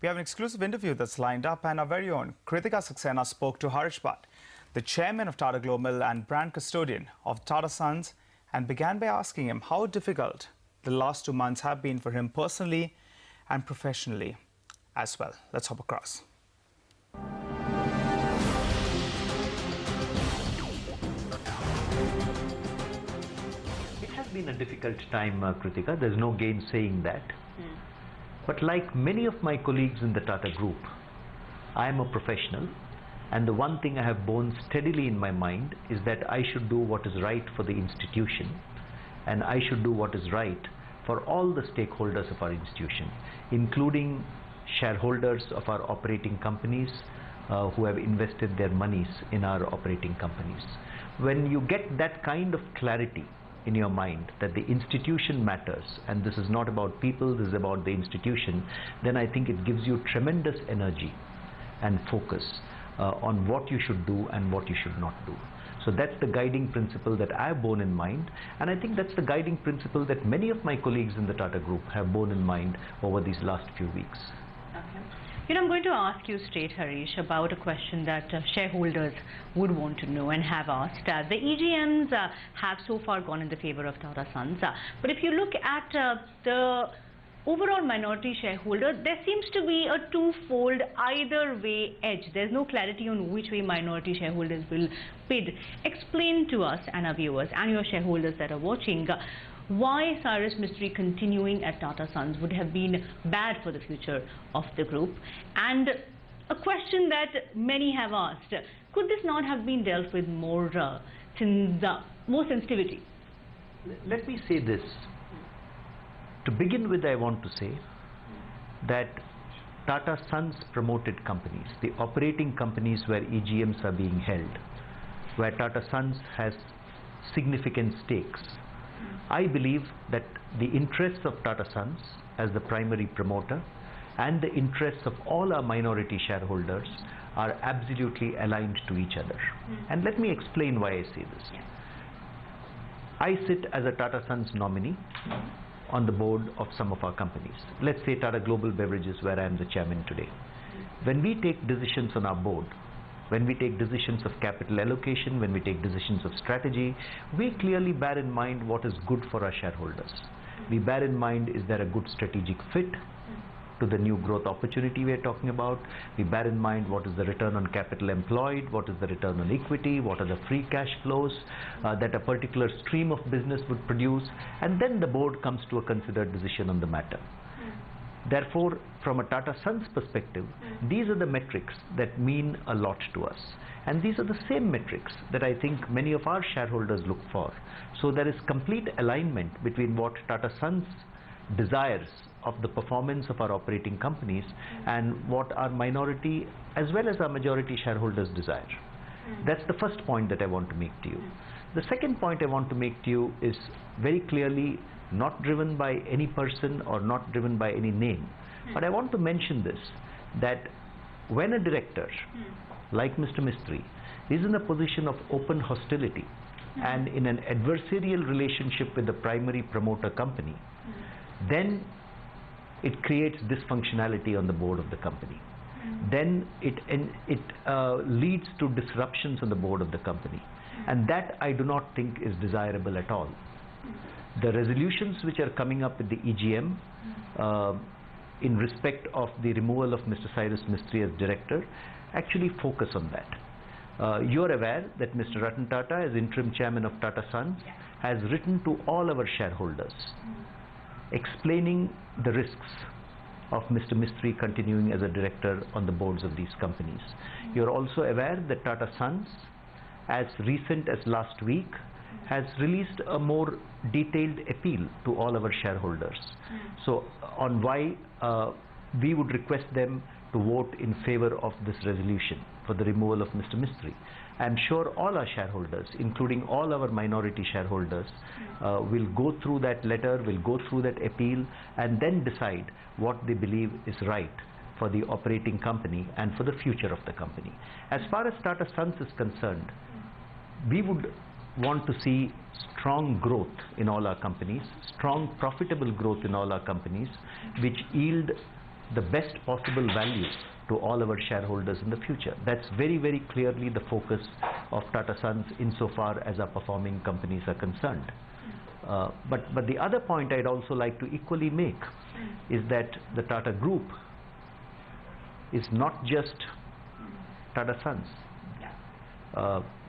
We have an exclusive interview that's lined up, and our very own Kritika Saxena spoke to Harish Bhat, the chairman of Tata Global and brand custodian of Tata Sons, and began by asking him how difficult the last 2 months have been for him personally and professionally as well. Let's hop across. It has been a difficult time, Kritika. There's no gainsaying that. But like many of my colleagues in the Tata Group, I am a professional, and the one thing I have borne steadily in my mind is that I should do what is right for the institution, and I should do what is right for all the stakeholders of our institution, including shareholders of our operating companies who have invested their monies in our operating companies. When you get that kind of clarity in your mind that the institution matters and this is not about people, this is about the institution, then I think it gives you tremendous energy and focus on what you should do and what you should not do. So that's the guiding principle that I have borne in mind, and I think that's the guiding principle that many of my colleagues in the Tata Group have borne in mind over these last few weeks. Okay. I'm going to ask you straight, Harish, about a question that shareholders would want to know and have asked. The EGMs have so far gone in the favor of Tata Sons, but if you look at the overall minority shareholder, there seems to be a twofold either way edge. There's no clarity on which way minority shareholders will bid. Explain to us and our viewers and your shareholders that are watching why Cyrus Mistry continuing at Tata Sons would have been bad for the future of the group. And a question that many have asked, could this not have been dealt with more sensitivity? Let me say this. To begin with, I want to say that Tata Sons promoted companies, the operating companies where EGMs are being held, where Tata Sons has significant stakes, I believe that the interests of Tata Sons as the primary promoter and the interests of all our minority shareholders are absolutely aligned to each other. And let me explain why I say this. I sit as a Tata Sons nominee on the board of some of our companies. Let's say Tata Global Beverages, where I am the chairman today. When we take decisions on our board, when we take decisions of capital allocation, when we take decisions of strategy, we clearly bear in mind what is good for our shareholders. We bear in mind, is there a good strategic fit to the new growth opportunity we are talking about. We bear in mind what is the return on capital employed, what is the return on equity, what are the free cash flows that a particular stream of business would produce, and then the board comes to a considered decision on the matter. Therefore, from a Tata Sons perspective, these are the metrics that mean a lot to us. And these are the same metrics that I think many of our shareholders look for. So there is complete alignment between what Tata Sons desires of the performance of our operating companies and what our minority as well as our majority shareholders desire. That's the first point that I want to make to you. The second point I want to make to you is very clearly not driven by any person or not driven by any name. But I want to mention this, that when a director like Mr. Mistry is in a position of open hostility and in an adversarial relationship with the primary promoter company, then it creates dysfunctionality on the board of the company. Then it leads to disruptions on the board of the company. And that I do not think is desirable at all. The resolutions which are coming up with the EGM in respect of the removal of Mr. Cyrus Mistry as director actually focus on that. You are aware that Mr. Ratan Tata, as interim chairman of Tata Sons, has written to all our shareholders explaining the risks of Mr. Mistry continuing as a director on the boards of these companies. You are also aware that Tata Sons, as recent as last week, has released a more detailed appeal to all our shareholders. So on why we would request them to vote in favor of this resolution for the removal of Mr. Mistry. I am sure all our shareholders, including all our minority shareholders, will go through that letter, will go through that appeal, and then decide what they believe is right for the operating company and for the future of the company. As far as Tata Sons is concerned, we would want to see strong growth in all our companies, strong profitable growth in all our companies, which yield the best possible value to all our shareholders in the future. That's very, very clearly the focus of Tata Sons insofar as our performing companies are concerned. But the other point I'd also like to equally make is that the Tata Group is not just Tata Sons.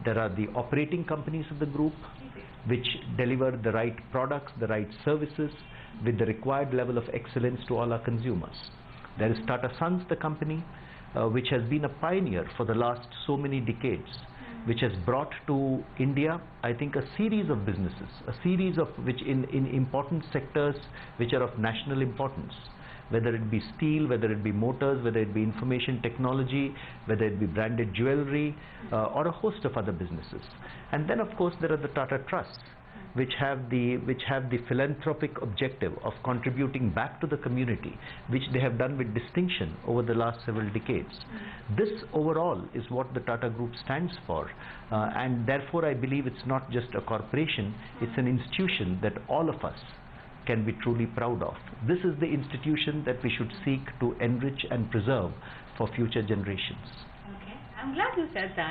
There are the operating companies of the group which deliver the right products, the right services with the required level of excellence to all our consumers. There is Tata Sons, the company, which has been a pioneer for the last so many decades, which has brought to India, I think, a series of businesses, a series of which in important sectors which are of national importance, whether it be steel, whether it be motors, whether it be information technology, whether it be branded jewelry, or a host of other businesses. And then, of course, there are the Tata Trusts, which have the philanthropic objective of contributing back to the community, which they have done with distinction over the last several decades. This overall is what the Tata Group stands for, and therefore I believe it's not just a corporation, it's an institution that all of us can be truly proud of. This is the institution that we should seek to enrich and preserve for future generations. Okay, I'm glad you said that.